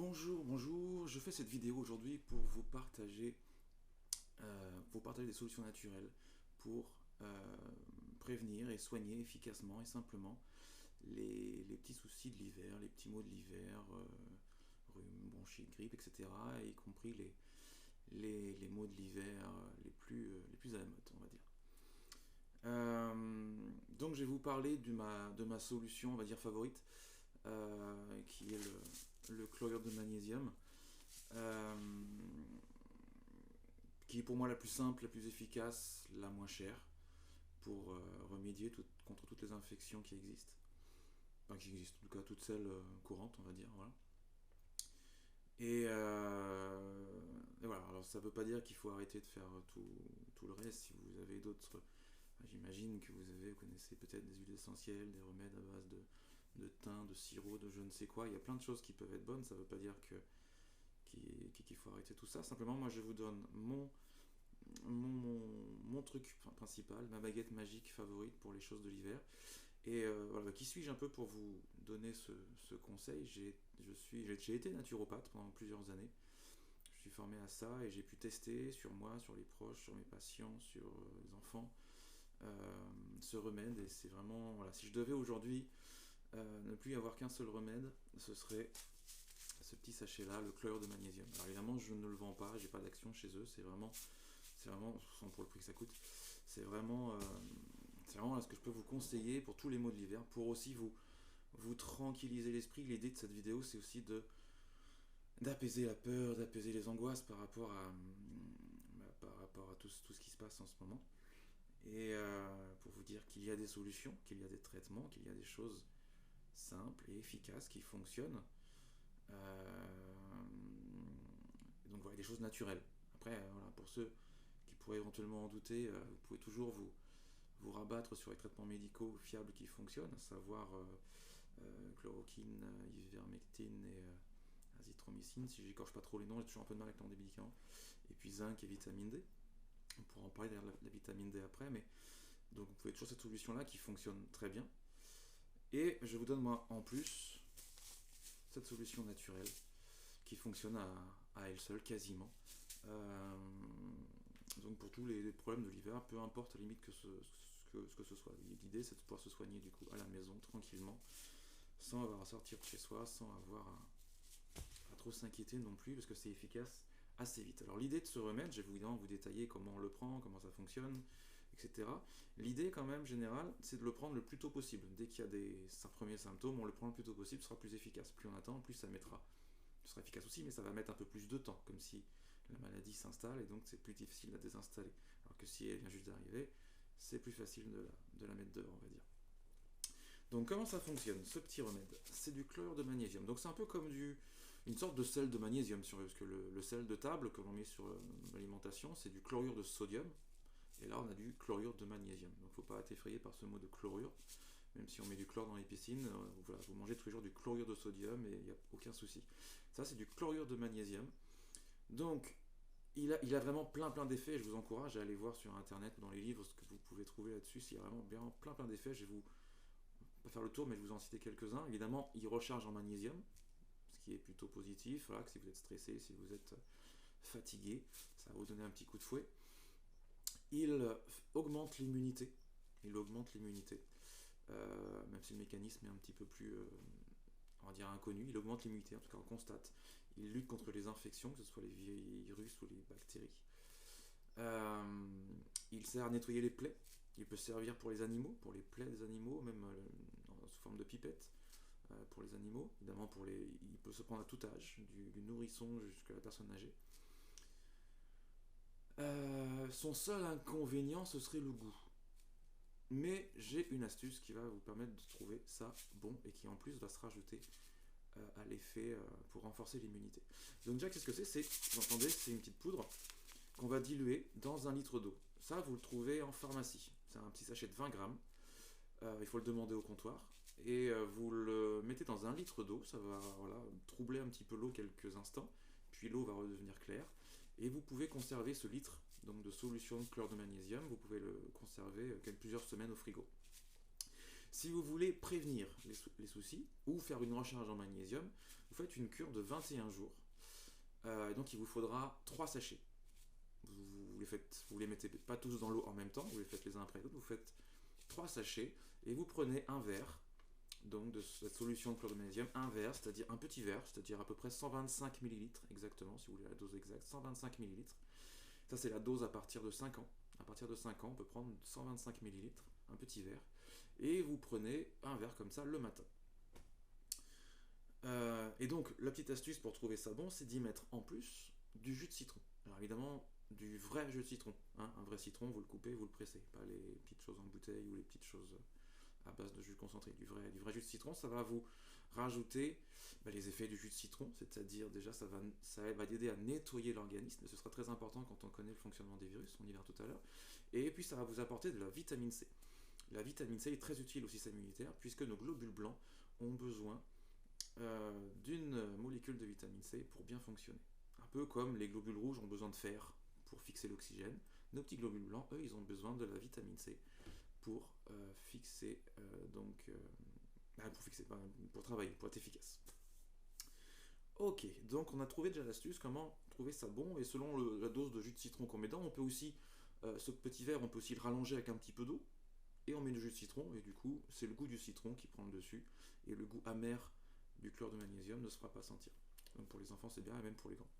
Bonjour, bonjour, je fais cette vidéo aujourd'hui pour vous partager des solutions naturelles pour prévenir et soigner efficacement et simplement les petits soucis de l'hiver, les petits maux de l'hiver, rhume, bronchite, grippe, etc. Y compris les maux de l'hiver les plus à la mode, on va dire. Donc je vais vous parler de ma solution, on va dire, favorite, qui est le chlorure de magnésium, euh, qui est pour moi la plus simple, la plus efficace, la moins chère, pour remédier contre toutes les infections qui existent. Enfin, qui existent, en tout cas toutes celles courantes, on va dire. Voilà. Et voilà, alors ça ne veut pas dire qu'il faut arrêter de faire tout le reste. Si vous avez d'autres, j'imagine que vous connaissez peut-être des huiles essentielles, des remèdes à base de thym, de sirop, de je ne sais quoi. Il y a plein de choses qui peuvent être bonnes, ça ne veut pas dire qu'il faut arrêter tout ça. Simplement, moi je vous donne mon truc principal, ma baguette magique favorite pour les choses de l'hiver. Et voilà, qui suis-je un peu pour vous donner ce conseil? J'ai été naturopathe pendant plusieurs années. Je suis formé à ça et j'ai pu tester sur moi, sur les proches, sur mes patients, sur les enfants, ce remède. Et c'est vraiment, voilà, si je devais aujourd'hui ne plus y avoir qu'un seul remède, ce serait ce petit sachet là, le chlorure de magnésium. Alors évidemment, je ne le vends pas, j'ai pas d'action chez eux, c'est vraiment, sans pour le prix que ça coûte, c'est vraiment là ce que je peux vous conseiller pour tous les maux de l'hiver, pour aussi vous tranquilliser l'esprit. L'idée de cette vidéo, c'est aussi d'apaiser la peur, d'apaiser les angoisses par rapport à tout ce qui se passe en ce moment. Et pour vous dire qu'il y a des solutions, qu'il y a des traitements, qu'il y a des choses simples et efficaces qui fonctionnent. Donc voilà, des choses naturelles. Après, voilà, pour ceux qui pourraient éventuellement en douter, vous pouvez toujours vous rabattre sur les traitements médicaux fiables qui fonctionnent, à savoir chloroquine, ivermectine et azithromycine. Si j'écorche pas trop les noms, j'ai toujours un peu de mal avec les noms des médicaments. Et puis zinc et vitamine D. On pourra en parler d'ailleurs de la vitamine D après, mais donc vous pouvez toujours cette solution-là qui fonctionne très bien. Et je vous donne moi en plus cette solution naturelle qui fonctionne à elle seule quasiment. Euh, donc pour tous les problèmes de l'hiver, peu importe à la limite ce que ce soit. L'idée c'est de pouvoir se soigner du coup à la maison tranquillement, sans avoir à sortir de chez soi, sans avoir à trop s'inquiéter non plus, parce que c'est efficace assez vite. Alors l'idée de ce remède, je vais évidemment vous détailler comment on le prend, comment ça fonctionne, etc. L'idée quand même générale, c'est de le prendre le plus tôt possible. Dès qu'il y a des premiers symptômes, on le prend le plus tôt possible, ce sera plus efficace. Plus on attend, plus ça mettra. Ce sera efficace aussi, mais ça va mettre un peu plus de temps, comme si la maladie s'installe et donc c'est plus difficile à désinstaller. Alors que si elle vient juste d'arriver, c'est plus facile de la mettre dehors, on va dire. Donc comment ça fonctionne, ce petit remède? C'est du chlorure de magnésium. Donc c'est un peu comme une sorte de sel de magnésium, parce que le sel de table que l'on met sur l'alimentation, c'est du chlorure de sodium. Et là, on a du chlorure de magnésium. Donc il ne faut pas être effrayé par ce mot de chlorure. Même si on met du chlore dans les piscines, voilà, vous mangez tous les jours du chlorure de sodium et il n'y a aucun souci. Ça, c'est du chlorure de magnésium. Donc, il a vraiment plein d'effets. Je vous encourage à aller voir sur internet ou dans les livres ce que vous pouvez trouver là-dessus. Il y a vraiment bien plein d'effets. Je vais vous pas faire le tour, mais je vais vous en citer quelques-uns. Évidemment, il recharge en magnésium, ce qui est plutôt positif. Voilà, que si vous êtes stressé, si vous êtes fatigué, ça va vous donner un petit coup de fouet. Il augmente l'immunité. Il augmente l'immunité. Même si le mécanisme est un petit peu plus, on va dire, inconnu. Il augmente l'immunité, en tout cas on constate. Il lutte contre les infections, que ce soit les virus ou les bactéries. Il sert à nettoyer les plaies. Il peut servir pour les animaux, pour les plaies des animaux, même sous forme de pipette pour les animaux. Évidemment, il peut se prendre à tout âge, du nourrisson jusqu'à la personne âgée. Son seul inconvénient, ce serait le goût. Mais j'ai une astuce qui va vous permettre de trouver ça bon et qui en plus va se rajouter à l'effet pour renforcer l'immunité. Donc déjà, qu'est-ce que c'est? Vous entendez, c'est une petite poudre qu'on va diluer dans 1 litre d'eau. Ça, vous le trouvez en pharmacie. C'est un petit sachet de 20 grammes. Il faut le demander au comptoir. Et vous le mettez dans 1 litre d'eau. Ça va voilà, troubler un petit peu l'eau quelques instants. Puis l'eau va redevenir claire. Et vous pouvez conserver ce litre donc de solution de chlore de magnésium. Vous pouvez le conserver plusieurs semaines au frigo. Si vous voulez prévenir les soucis ou faire une recharge en magnésium, vous faites une cure de 21 jours. Donc il vous faudra 3 sachets. Vous les mettez pas tous dans l'eau en même temps, vous les faites les uns après les autres, vous faites 3 sachets et vous prenez un verre donc de cette solution de chlore de magnésium, un verre, c'est-à-dire un petit verre, c'est-à-dire à peu près 125 millilitres exactement, si vous voulez la dose exacte, 125 millilitres. Ça c'est la dose à partir de 5 ans. À partir de 5 ans, on peut prendre 125 millilitres, un petit verre, et vous prenez un verre comme ça le matin. Et donc la petite astuce pour trouver ça bon, c'est d'y mettre en plus du jus de citron. Alors évidemment, du vrai jus de citron. Hein, un vrai citron, vous le coupez, vous le pressez, pas les petites choses en bouteille ou les petites choses à base de jus concentré. Du vrai jus de citron, ça va vous rajouter les effets du jus de citron, c'est-à-dire déjà ça va aider à nettoyer l'organisme, et ce sera très important quand on connaît le fonctionnement des virus, on y verra tout à l'heure, et puis ça va vous apporter de la vitamine C. La vitamine C est très utile au système immunitaire puisque nos globules blancs ont besoin d'une molécule de vitamine C pour bien fonctionner. Un peu comme les globules rouges ont besoin de fer pour fixer l'oxygène, nos petits globules blancs, eux, ils ont besoin de la vitamine C pour fixer, pour travailler, pour être efficace. Ok, donc on a trouvé déjà l'astuce, comment trouver ça bon, et selon la dose de jus de citron qu'on met dedans, on peut aussi, ce petit verre, on peut aussi le rallonger avec un petit peu d'eau, et on met du jus de citron, et du coup, c'est le goût du citron qui prend le dessus, et le goût amer du chlore de magnésium ne se fera pas sentir. Donc pour les enfants, c'est bien, et même pour les grands.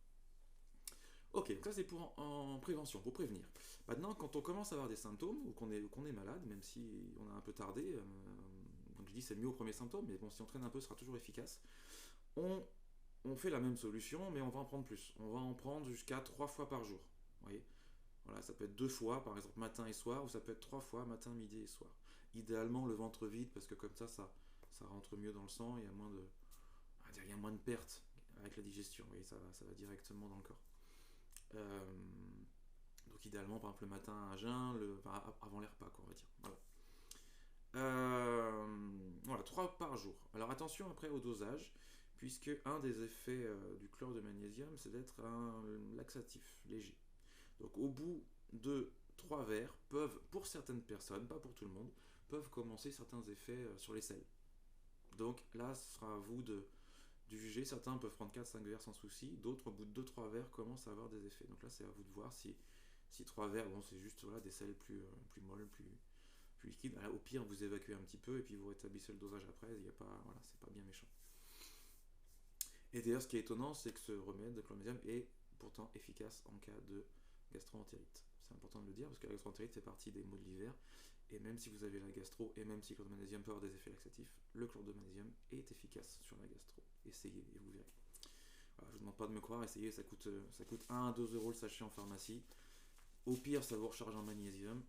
Ok, donc ça c'est pour en prévention, pour prévenir. Maintenant, quand on commence à avoir des symptômes, ou qu'on est malade, même si on a un peu tardé, donc je dis c'est mieux au premier symptôme, mais bon, si on traîne un peu, ce sera toujours efficace, on fait la même solution, mais on va en prendre plus. On va en prendre jusqu'à 3 fois par jour. Vous voyez, voilà, ça peut être 2 fois, par exemple matin et soir, ou ça peut être 3 fois, matin, midi et soir. Idéalement, le ventre vide, parce que comme ça rentre mieux dans le sang, il y a moins de pertes avec la digestion, vous voyez, ça va directement dans le corps. Donc idéalement, par exemple, le matin à jeun, avant les repas, quoi, on va dire. Voilà, 3 par jour. Alors attention après au dosage, puisque un des effets du chlore de magnésium, c'est d'être un laxatif léger. Donc au bout de 3 verres, pour certaines personnes, pas pour tout le monde, peuvent commencer certains effets sur les selles. Donc là, ce sera à vous de juger. Certains peuvent prendre 4-5 verres sans souci, d'autres au bout de 2-3 verres commencent à avoir des effets. Donc là, c'est à vous de voir si 3 verres, bon, c'est juste des sels plus molles, plus liquides. Alors, au pire, vous évacuez un petit peu et puis vous rétablissez le dosage après. C'est pas bien méchant. Et d'ailleurs, ce qui est étonnant, c'est que ce remède de chlore de magnésium est pourtant efficace en cas de gastro-entérite. C'est important de le dire parce que la gastro-entérite fait partie des maux de l'hiver. Et même si vous avez la gastro, et même si le chlore de magnésium peut avoir des effets laxatifs, le chlore de magnésium est efficace sur la gastro. Essayez et vous verrez. Voilà, je ne vous demande pas de me croire, essayez, ça coûte 1 à 2 euros le sachet en pharmacie. Au pire, ça vous recharge en magnésium.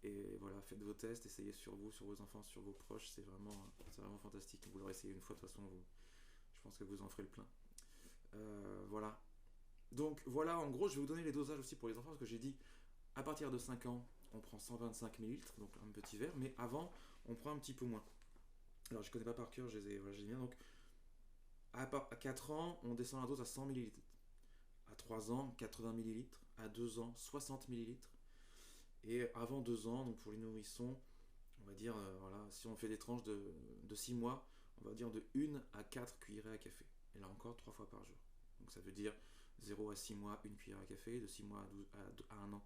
Et voilà, faites vos tests, essayez sur vous, sur vos enfants, sur vos proches, c'est vraiment fantastique. Vous l'aurez essayé une fois, de toute façon, je pense que vous en ferez le plein. Voilà. Donc voilà, en gros, je vais vous donner les dosages aussi pour les enfants, parce que j'ai dit, à partir de 5 ans, on prend 125 ml, donc un petit verre, mais avant, on prend un petit peu moins. Alors, je ne connais pas par cœur, je les ai bien, donc à 4 ans, on descend la dose à 100 ml. À 3 ans, 80 ml. À 2 ans, 60 ml. Et avant 2 ans, donc pour les nourrissons, on va dire, si on fait des tranches de 6 mois, on va dire de 1 à 4 cuillerées à café. Et là encore, 3 fois par jour. Donc ça veut dire 0 à 6 mois, 1 cuillère à café, de 6 mois à 1 an,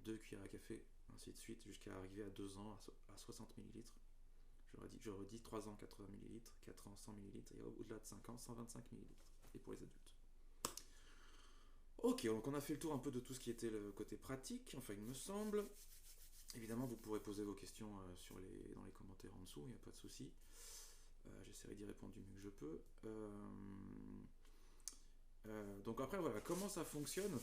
2 cuillères à café, ainsi de suite, jusqu'à arriver à 2 ans à 60 ml. Je redis 3 ans 80 ml, 4 ans 100 ml, et au-delà de 5 ans 125 ml. Et pour les adultes. Ok, donc on a fait le tour un peu de tout ce qui était le côté pratique, enfin il me semble. Évidemment, vous pourrez poser vos questions dans les commentaires en dessous, il n'y a pas de souci. J'essaierai d'y répondre du mieux que je peux. Donc après, voilà, comment ça fonctionne,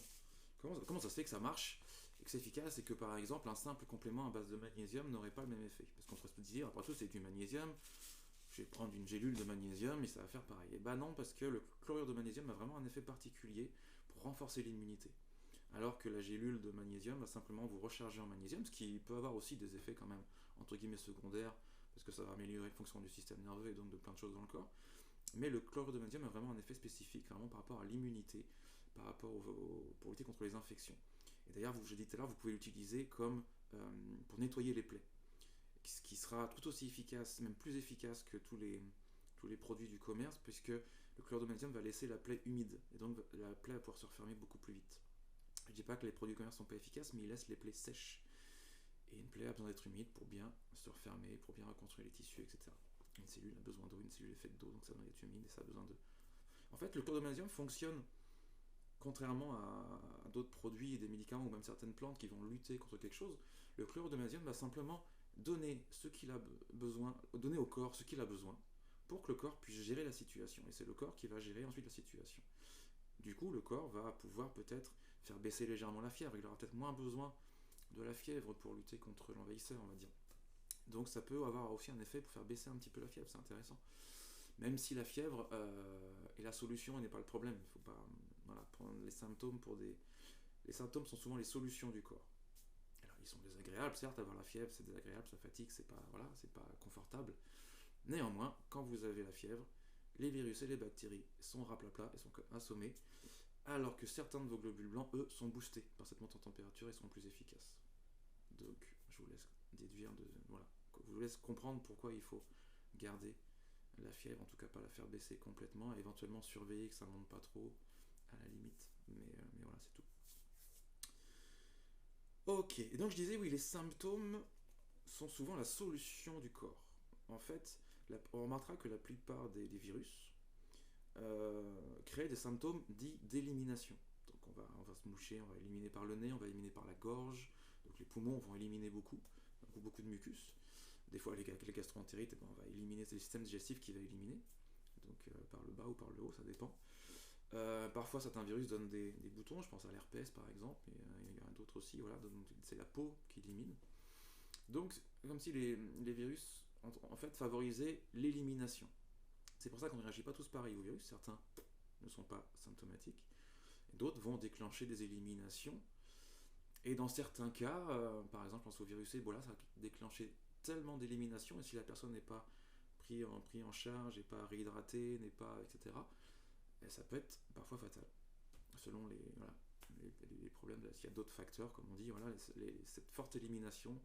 comment ça se fait que ça marche et que c'est efficace, et que par exemple un simple complément à base de magnésium n'aurait pas le même effet. Parce qu'on pourrait se dire, après tout c'est du magnésium, je vais prendre une gélule de magnésium et ça va faire pareil. Et bah non, parce que le chlorure de magnésium a vraiment un effet particulier pour renforcer l'immunité. Alors que la gélule de magnésium va simplement vous recharger en magnésium, ce qui peut avoir aussi des effets quand même, entre guillemets, secondaires, parce que ça va améliorer la fonction du système nerveux et donc de plein de choses dans le corps. Mais le chlorure de magnésium a vraiment un effet spécifique, vraiment par rapport à l'immunité, par rapport pour lutter contre les infections. Et d'ailleurs, je l'ai dit tout à l'heure, vous pouvez l'utiliser comme pour nettoyer les plaies. qui sera tout aussi efficace, même plus efficace que tous les produits du commerce, puisque le chlorure de magnésium va laisser la plaie humide, et donc la plaie va pouvoir se refermer beaucoup plus vite. Je ne dis pas que les produits du commerce ne sont pas efficaces, mais ils laissent les plaies sèches. Et une plaie a besoin d'être humide pour bien se refermer, pour bien reconstruire les tissus, etc. Une cellule a besoin d'eau, une cellule est faite d'eau, donc ça doit être humide et ça a besoin de... En fait, le chlorure de magnésium fonctionne, contrairement à d'autres produits, des médicaments ou même certaines plantes qui vont lutter contre quelque chose. Le chlorure de magnésium va simplement donner ce qu'il a besoin, donner au corps ce qu'il a besoin pour que le corps puisse gérer la situation. Et c'est le corps qui va gérer ensuite la situation. Du coup, le corps va pouvoir peut-être faire baisser légèrement la fièvre. Il aura peut-être moins besoin de la fièvre pour lutter contre l'envahisseur, on va dire. Donc ça peut avoir aussi un effet pour faire baisser un petit peu la fièvre, c'est intéressant. Même si la fièvre est la solution et n'est pas le problème. Il ne faut pas prendre les symptômes pour des... Les symptômes sont souvent les solutions du corps. Alors ils sont désagréables, certes, avoir la fièvre c'est désagréable, ça fatigue, c'est pas confortable. Néanmoins, quand vous avez la fièvre, les virus et les bactéries sont raplapla et sont assommés, alors que certains de vos globules blancs, eux, sont boostés par cette montée en température et sont plus efficaces. Donc, je vous laisse déduire je vous laisse comprendre pourquoi il faut garder la fièvre, en tout cas pas la faire baisser complètement, et éventuellement surveiller que ça ne monte pas trop, à la limite. Mais voilà, c'est tout. Ok, et donc je disais, oui, les symptômes sont souvent la solution du corps. En fait, on remarquera que la plupart des virus créent des symptômes dits d'élimination. Donc on va se moucher, on va éliminer par le nez, on va éliminer par la gorge, donc les poumons vont éliminer beaucoup de mucus. Des fois, les gastro-entérites, on va éliminer, c'est le système digestif qui va éliminer, donc par le bas ou par le haut, ça dépend. Parfois, certains virus donnent des boutons, je pense à l'herpès par exemple, mais il y en a d'autres aussi, voilà, c'est la peau qui élimine. Donc, comme si les virus, en fait, favorisaient l'élimination. C'est pour ça qu'on ne réagit pas tous pareil aux virus, certains ne sont pas symptomatiques, d'autres vont déclencher des éliminations, et dans certains cas, par exemple, je pense au virus Ebola, ça a déclenché tellement d'éliminations, et si la personne n'est pas pris en charge, n'est pas réhydratée, n'est pas, etc., et ça peut être parfois fatal, selon les problèmes. S'il y a d'autres facteurs, comme on dit, cette forte élimination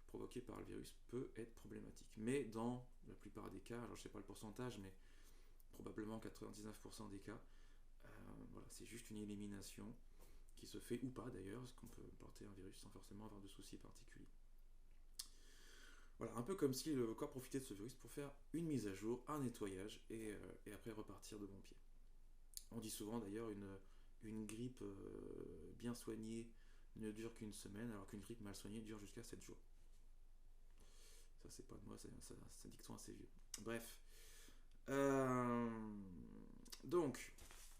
provoquée par le virus peut être problématique. Mais dans la plupart des cas, alors je ne sais pas le pourcentage, mais probablement 99% des cas, c'est juste une élimination qui se fait ou pas d'ailleurs, parce qu'on peut porter un virus sans forcément avoir de soucis particuliers. Voilà, un peu comme si le corps profitait de ce virus pour faire une mise à jour, un nettoyage, et après repartir de bon pied. On dit souvent d'ailleurs une grippe bien soignée ne dure qu'une semaine, alors qu'une grippe mal soignée dure jusqu'à 7 jours. Ça, c'est pas de moi, c'est un dicton assez vieux. Bref. Donc,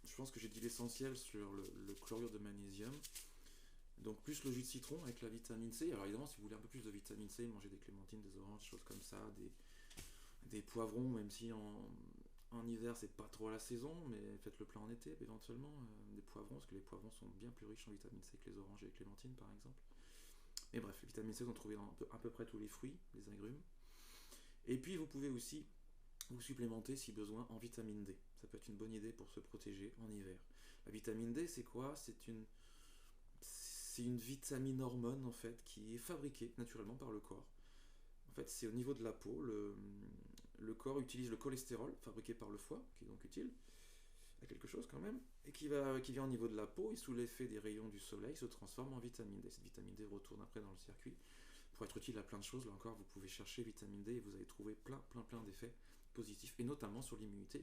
je pense que j'ai dit l'essentiel sur le chlorure de magnésium. Donc, plus le jus de citron avec la vitamine C. Alors, évidemment, si vous voulez un peu plus de vitamine C, mangez des clémentines, des oranges, des choses comme ça, des poivrons, même si en hiver, c'est pas trop la saison, mais faites le plein en été, éventuellement, des poivrons, parce que les poivrons sont bien plus riches en vitamine C que les oranges et les clémentines, par exemple. Et bref, les vitamines C sont trouvées dans à peu près tous les fruits, les agrumes. Et puis, vous pouvez aussi vous supplémenter, si besoin, en vitamine D. Ça peut être une bonne idée pour se protéger en hiver. La vitamine D, c'est quoi ? C'est une vitamine hormone, en fait, qui est fabriquée naturellement par le corps. En fait, c'est au niveau de la peau. Le corps utilise le cholestérol fabriqué par le foie, qui est donc utile à quelque chose quand même, et qui vient au niveau de la peau, et sous l'effet des rayons du soleil se transforme en vitamine D. Cette vitamine D retourne après dans le circuit pour être utile à plein de choses. Là encore, vous pouvez chercher vitamine D et vous allez trouver plein d'effets positifs, et notamment sur l'immunité.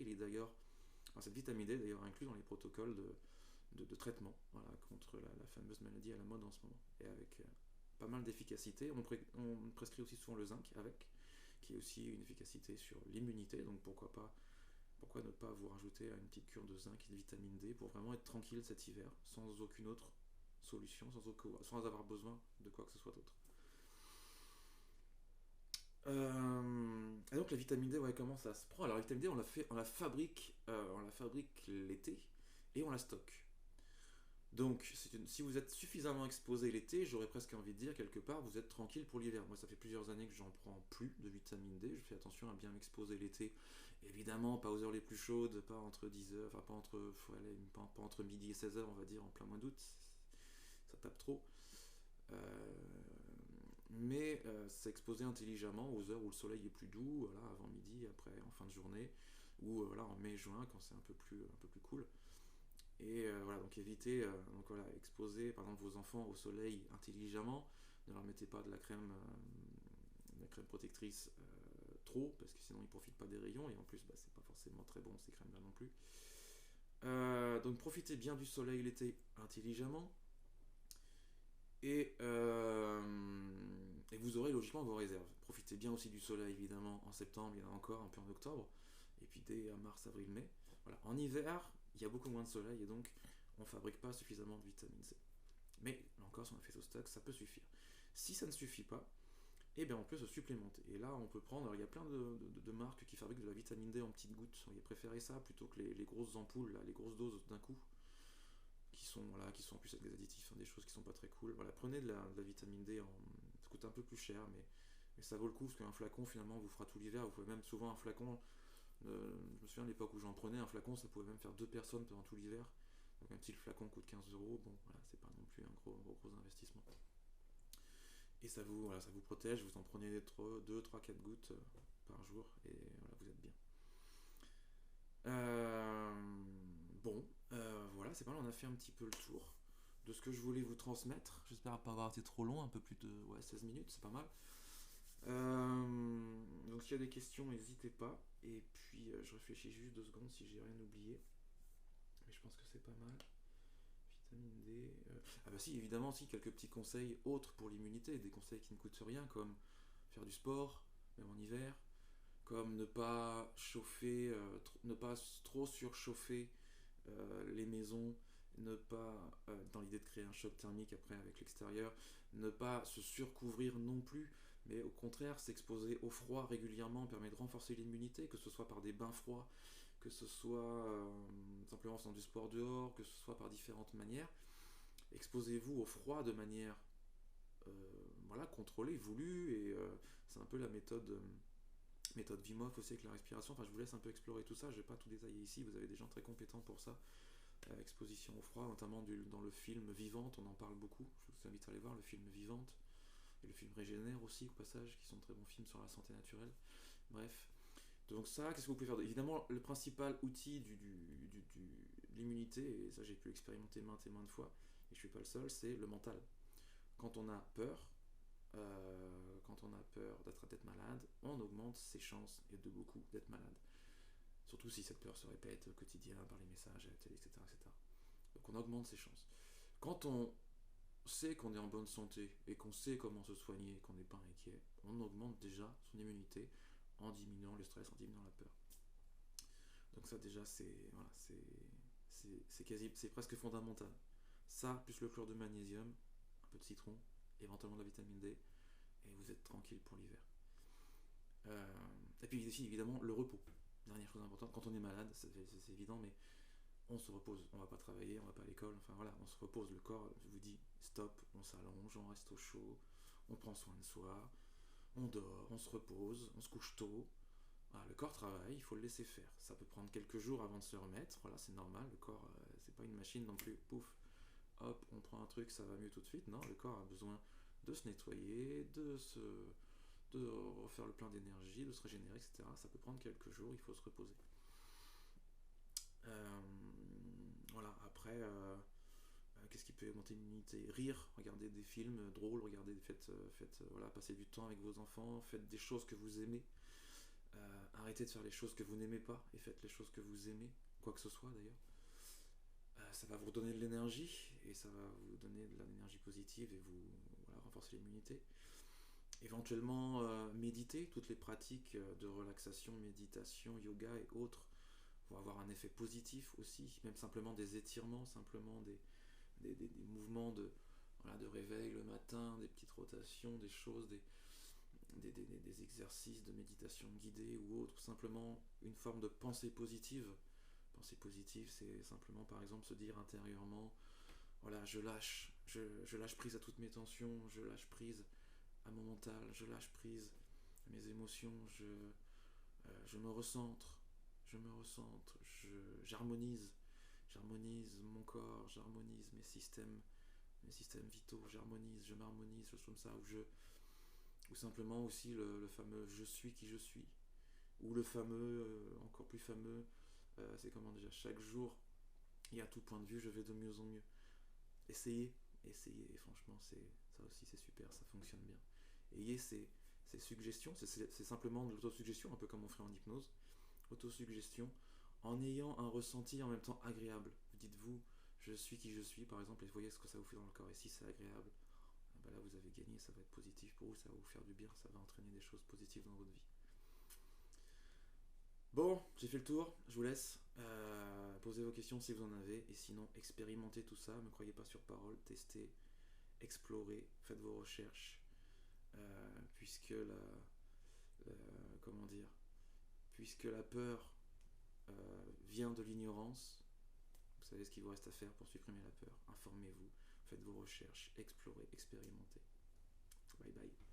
Cette vitamine D est d'ailleurs inclue dans les protocoles de traitement, contre la fameuse maladie à la mode en ce moment, et avec pas mal d'efficacité. On prescrit aussi souvent le zinc avec, qui est aussi une efficacité sur l'immunité, donc pourquoi ne pas vous rajouter une petite cure de zinc et de vitamine D pour vraiment être tranquille cet hiver, sans aucune autre solution, sans avoir besoin de quoi que ce soit d'autre. Et donc la vitamine D, comment ça se prend ? Alors la vitamine D, on la fabrique l'été et on la stocke. Donc si vous êtes suffisamment exposé l'été, j'aurais presque envie de dire quelque part, vous êtes tranquille pour l'hiver. Moi, ça fait plusieurs années que j'en prends plus de vitamine D. Je fais attention à bien m'exposer l'été. Évidemment, pas aux heures les plus chaudes, pas entre 10h, enfin pas entre midi et 16h, on va dire, en plein mois d'août. Ça tape trop. mais s'exposer intelligemment aux heures où le soleil est plus doux, voilà, avant midi, après en fin de journée, ou voilà, en mai-juin quand c'est un peu plus cool. Et voilà, donc évitez, donc voilà, exposer par exemple vos enfants au soleil intelligemment, ne leur mettez pas de la crème protectrice trop, parce que sinon ils profitent pas des rayons, et en plus bah, c'est pas forcément très bon ces crèmes là non plus. Donc profitez bien du soleil l'été intelligemment, et, euh, et vous aurez logiquement vos réserves. Profitez bien aussi du soleil évidemment en septembre, il y en a encore un peu en octobre, et puis dès mars, avril, mai. Voilà. En hiver, il y a beaucoup moins de soleil et donc on ne fabrique pas suffisamment de vitamine C. Mais là encore, si on a fait au stock, ça peut suffire. Si ça ne suffit pas, eh bien on peut se supplémenter. Et là, on peut prendre. Alors, il y a plein de marques qui fabriquent de la vitamine D en petites gouttes. Vous préférez ça plutôt que les grosses ampoules, là, les grosses doses d'un coup, qui sont en plus avec des additifs, hein, des choses qui sont pas très cool. Voilà, prenez de la vitamine D, ça coûte un peu plus cher, mais ça vaut le coup parce qu'un flacon finalement vous fera tout l'hiver. Vous pouvez même souvent un flacon, je me souviens de l'époque où j'en prenais, un flacon ça pouvait même faire deux personnes pendant tout l'hiver. Donc un petit flacon coûte 15 euros, bon voilà, c'est pas non plus un gros investissement. Et voilà, ça vous protège, vous en prenez 2, 3, 4 gouttes par jour et voilà, vous êtes bien. Euh, bon, voilà, c'est pas mal, on a fait un petit peu le tour de ce que je voulais vous transmettre. J'espère pas avoir été trop long, un peu plus de 16 minutes, c'est pas mal. Donc s'il y a des questions, n'hésitez pas. Et puis je réfléchis juste 2 secondes si j'ai rien oublié. Mais je pense que c'est pas mal. Vitamine D. Ah bah si, évidemment, si, quelques petits conseils autres pour l'immunité. Des conseils qui ne coûtent rien, comme faire du sport, même en hiver. Comme ne pas chauffer, ne pas trop surchauffer les maisons, ne pas, dans l'idée de créer un choc thermique après avec l'extérieur, ne pas se surcouvrir non plus, mais au contraire s'exposer au froid régulièrement permet de renforcer l'immunité, que ce soit par des bains froids, que ce soit simplement en faisant du sport dehors, que ce soit par différentes manières. Exposez-vous au froid de manière euh, voilà, contrôlée, voulue, et c'est un peu la méthode Wim Hof aussi avec la respiration. Enfin, je vous laisse un peu explorer tout ça, je ne vais pas tout détailler ici, vous avez des gens très compétents pour ça. Exposition au froid, notamment dans le film Vivante, on en parle beaucoup. Je vous invite à aller voir le film Vivante et le film Régénère aussi, au passage, qui sont de très bons films sur la santé naturelle. Bref. Donc ça, qu'est-ce que vous pouvez faire? Évidemment, le principal outil de l'immunité, et ça j'ai pu l'expérimenter maintes et maintes fois, et je suis pas le seul, c'est le mental. Quand on a peur, quand on a peur d'être malade, on augmente ses chances, et de beaucoup, d'être malade. Surtout si cette peur se répète au quotidien par les messages à la télé, etc., etc. Donc on augmente ses chances. Quand on sait qu'on est en bonne santé et qu'on sait comment se soigner, qu'on n'est pas inquiet, on augmente déjà son immunité en diminuant le stress, en diminuant la peur. Donc ça déjà c'est presque fondamental. Ça plus le chlore de magnésium, un peu de citron, éventuellement de la vitamine D, et vous êtes tranquille pour l'hiver. Et puis ici évidemment le repos. Dernière chose importante, quand on est malade, c'est évident, mais on se repose, on va pas travailler, on va pas à l'école, enfin voilà, on se repose, le corps vous dit stop, on s'allonge, on reste au chaud, on prend soin de soi, on dort, on se repose, on se couche tôt. Voilà, le corps travaille, il faut le laisser faire. Ça peut prendre quelques jours avant de se remettre, voilà, c'est normal, le corps, c'est pas une machine non plus, pouf, hop, on prend un truc, ça va mieux tout de suite. Non, le corps a besoin de se nettoyer, de refaire le plein d'énergie, de se régénérer, etc. Ça peut prendre quelques jours, il faut se reposer. Euh, voilà, après, qu'est-ce qui peut augmenter l'immunité? Rire, regardez des films drôles, voilà, passez du temps avec vos enfants, faites des choses que vous aimez. Arrêtez de faire les choses que vous n'aimez pas et faites les choses que vous aimez, quoi que ce soit d'ailleurs. Ça va vous donner de l'énergie et ça va vous donner de l'énergie positive et vous voilà, renforcer l'immunité. Éventuellement, méditer, toutes les pratiques de relaxation, méditation, yoga et autres vont avoir un effet positif aussi, même simplement des étirements, simplement des mouvements voilà, de réveil le matin, des petites rotations, des choses, des exercices de méditation guidée ou autre, simplement une forme de pensée positive. Pensée positive, c'est simplement par exemple se dire intérieurement, voilà, je lâche prise à toutes mes tensions, je lâche prise à mon mental, je lâche prise à mes émotions, je me recentre, j'harmonise mon corps, j'harmonise mes systèmes vitaux, j'harmonise, je m'harmonise, choses comme ça, où ou simplement aussi le fameux je suis qui je suis, ou le fameux, encore plus fameux, c'est comment déjà, chaque jour, et à tout point de vue, je vais de mieux en mieux. Essayez, essayez, et franchement, ça aussi c'est super, ça fonctionne bien. Ayez ces suggestions, c'est simplement de l'autosuggestion, un peu comme on ferait en hypnose, autosuggestion, en ayant un ressenti en même temps agréable. Dites-vous, je suis qui je suis, par exemple, et voyez ce que ça vous fait dans le corps, et si c'est agréable, ben là vous avez gagné, ça va être positif pour vous, ça va vous faire du bien, ça va entraîner des choses positives dans votre vie. Bon, j'ai fait le tour, je vous laisse. Posez vos questions si vous en avez, et sinon expérimentez tout ça, ne croyez pas sur parole, testez, explorez, faites vos recherches, puisque comment dire, puisque la peur vient de l'ignorance. Vous savez ce qu'il vous reste à faire pour supprimer la peur. Informez-vous, faites vos recherches, explorez, expérimentez. Bye bye.